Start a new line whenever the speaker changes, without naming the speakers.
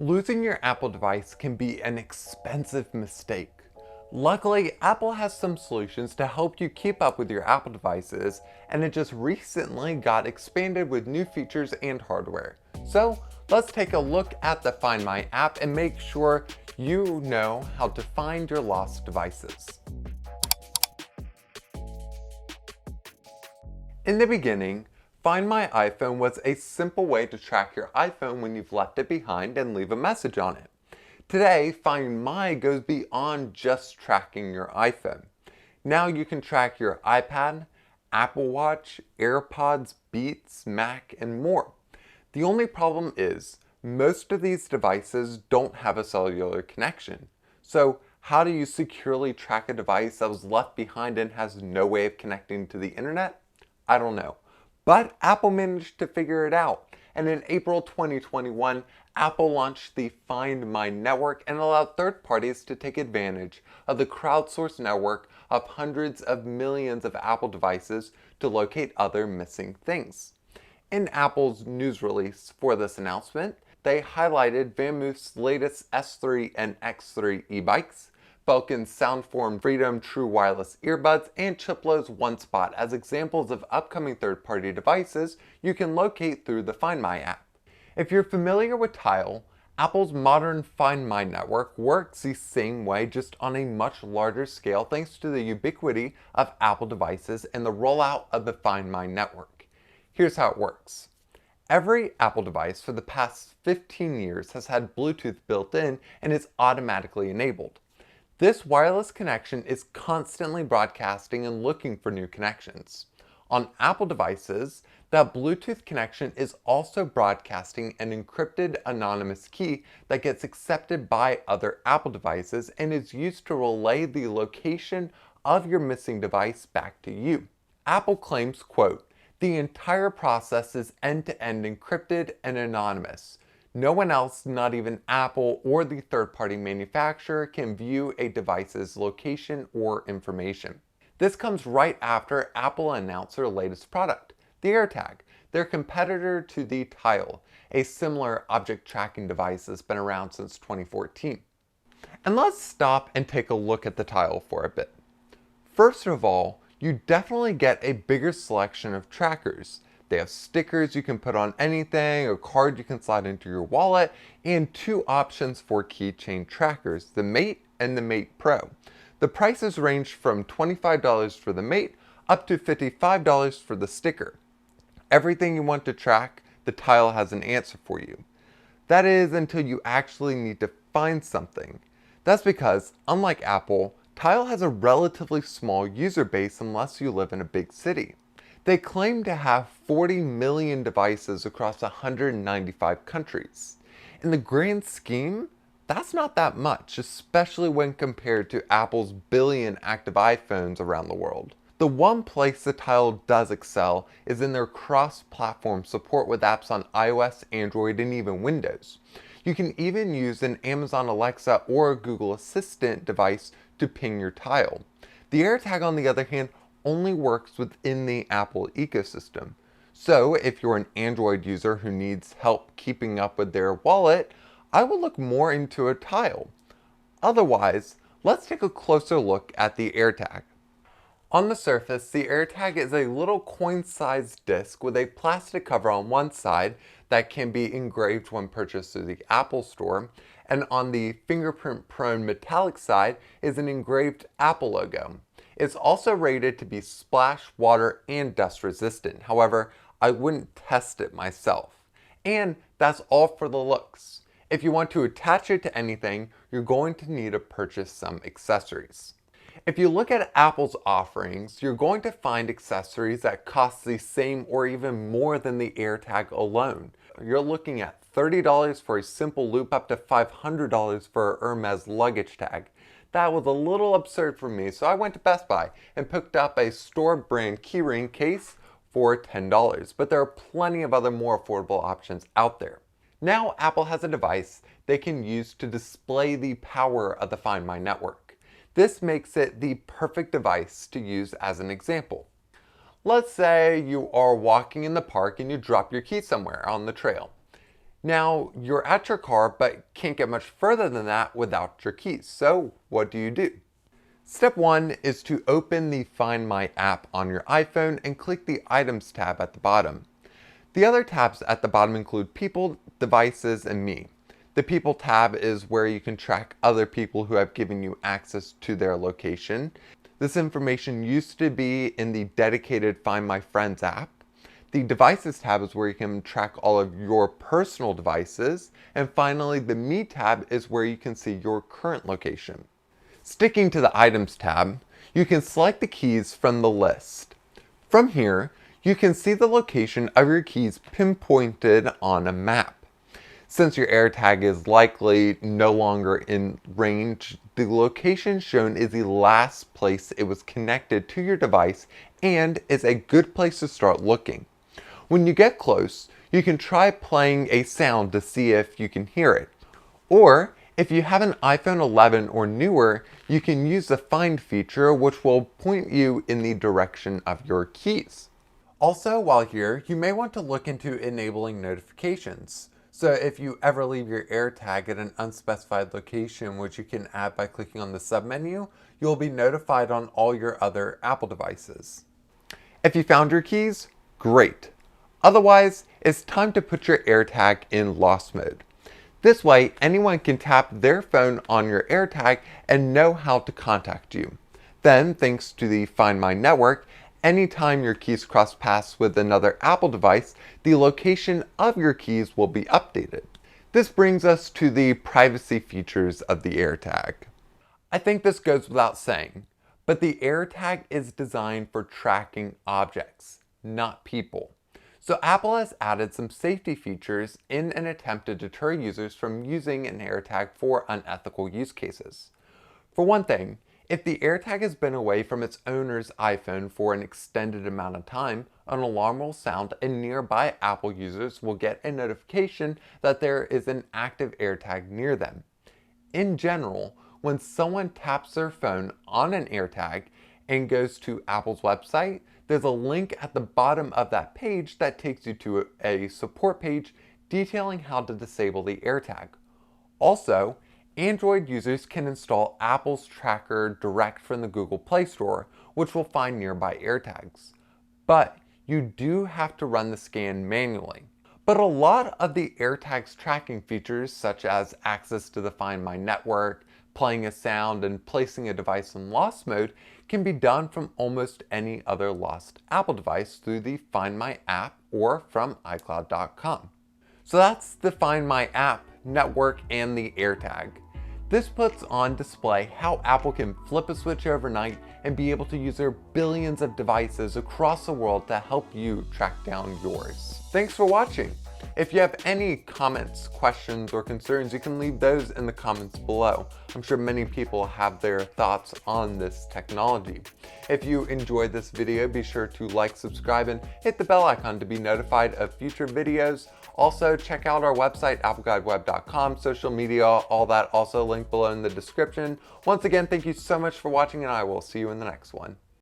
Losing your Apple device can be an expensive mistake. Luckily, Apple has some solutions to help you keep up with your Apple devices, and it just recently got expanded with new features and hardware. So, let's take a look at the Find My app and make sure you know how to find your lost devices. In the beginning, Find My iPhone was a simple way to track your iPhone when you've left it behind and leave a message on it. Today, Find My goes beyond just tracking your iPhone. Now you can track your iPad, Apple Watch, AirPods, Beats, Mac, and more. The only problem is, most of these devices don't have a cellular connection. So, how do you securely track a device that was left behind and has no way of connecting to the internet? I don't know. But Apple managed to figure it out. And in April 2021, Apple launched the Find My network and allowed third parties to take advantage of the crowdsourced network of hundreds of millions of Apple devices to locate other missing things. In Apple's news release for this announcement, they highlighted VanMoose's latest S3 and X3 e-bikes, Belkin's Soundform Freedom True Wireless Earbuds, and Chiplow's OneSpot as examples of upcoming third-party devices you can locate through the Find My app. If you're familiar with Tile, Apple's modern Find My network works the same way, just on a much larger scale thanks to the ubiquity of Apple devices and the rollout of the Find My network. Here's how it works. Every Apple device for the past 15 years has had Bluetooth built in and is automatically enabled. This wireless connection is constantly broadcasting and looking for new connections. On Apple devices, that Bluetooth connection is also broadcasting an encrypted anonymous key that gets accepted by other Apple devices and is used to relay the location of your missing device back to you. Apple claims, quote, "The entire process is end-to-end encrypted and anonymous. No one else, not even Apple or the third-party manufacturer, can view a device's location or information." This comes right after Apple announced their latest product, the AirTag, their competitor to the Tile, a similar object tracking device that's been around since 2014. And let's stop and take a look at the Tile for a bit. First of all, you definitely get a bigger selection of trackers. They have stickers you can put on anything, a card you can slide into your wallet, and two options for keychain trackers, the Mate and the Mate Pro. The prices range from $25 for the Mate up to $55 for the sticker. Everything you want to track, the Tile has an answer for you. That is until you actually need to find something. That's because, unlike Apple, Tile has a relatively small user base unless you live in a big city. They claim to have 40 million devices across 195 countries. In the grand scheme, that's not that much, especially when compared to Apple's billion active iPhones around the world. The one place the Tile does excel is in their cross-platform support with apps on iOS, Android, and even Windows. You can even use an Amazon Alexa or a Google Assistant device to ping your Tile. The AirTag, on the other hand, only works within the Apple ecosystem. So if you're an Android user who needs help keeping up with their wallet, I would look more into a Tile. Otherwise, let's take a closer look at the AirTag. On the surface, the AirTag is a little coin-sized disc with a plastic cover on one side that can be engraved when purchased through the Apple Store, and on the fingerprint-prone metallic side is an engraved Apple logo. It's also rated to be splash, water, and dust resistant. However, I wouldn't test it myself. And that's all for the looks. If you want to attach it to anything, you're going to need to purchase some accessories. If you look at Apple's offerings, you're going to find accessories that cost the same or even more than the AirTag alone. You're looking at $30 for a simple loop up to $500 for a Hermes luggage tag. That was a little absurd for me, so I went to Best Buy and picked up a store brand keyring case for $10, but there are plenty of other more affordable options out there. Now Apple has a device they can use to display the power of the Find My network. This makes it the perfect device to use as an example. Let's say you are walking in the park and you drop your key somewhere on the trail. Now, you're at your car, but can't get much further than that without your keys. So what do? Step 1 is to open the Find My app on your iPhone and click the Items tab at the bottom. The other tabs at the bottom include People, Devices, and Me. The People tab is where you can track other people who have given you access to their location. This information used to be in the dedicated Find My Friends app. The Devices tab is where you can track all of your personal devices. And finally, the Me tab is where you can see your current location. Sticking to the Items tab, you can select the keys from the list. From here, you can see the location of your keys pinpointed on a map. Since your AirTag is likely no longer in range, the location shown is the last place it was connected to your device and is a good place to start looking. When you get close, you can try playing a sound to see if you can hear it. Or, if you have an iPhone 11 or newer, you can use the Find feature, which will point you in the direction of your keys. Also, while here, you may want to look into enabling notifications. So if you ever leave your AirTag at an unspecified location, which you can add by clicking on the submenu, you'll be notified on all your other Apple devices. If you found your keys, great. Otherwise, it's time to put your AirTag in lost mode. This way, anyone can tap their phone on your AirTag and know how to contact you. Then, thanks to the Find My network, anytime your keys cross paths with another Apple device, the location of your keys will be updated. This brings us to the privacy features of the AirTag. I think this goes without saying, but the AirTag is designed for tracking objects, not people. So Apple has added some safety features in an attempt to deter users from using an AirTag for unethical use cases. For one thing, if the AirTag has been away from its owner's iPhone for an extended amount of time, an alarm will sound and nearby Apple users will get a notification that there is an active AirTag near them. In general, when someone taps their phone on an AirTag and goes to Apple's website, there's a link at the bottom of that page that takes you to a support page detailing how to disable the AirTag. Also, Android users can install Apple's tracker direct from the Google Play Store, which will find nearby AirTags. But you do have to run the scan manually. But a lot of the AirTag's tracking features, such as access to the Find My network, playing a sound, and placing a device in lost mode, can be done from almost any other lost Apple device through the Find My app or from iCloud.com. So that's the Find My app, network, and the AirTag. This puts on display how Apple can flip a switch overnight and be able to use their billions of devices across the world to help you track down yours. Thanks for watching. If you have any comments, questions, or concerns, you can leave those in the comments below. I'm sure many people have their thoughts on this technology. If you enjoyed this video, be sure to like, subscribe, and hit the bell icon to be notified of future videos. Also, check out our website, appleguideweb.com, social media, all that also linked below in the description. Once again, thank you so much for watching, and I will see you in the next one.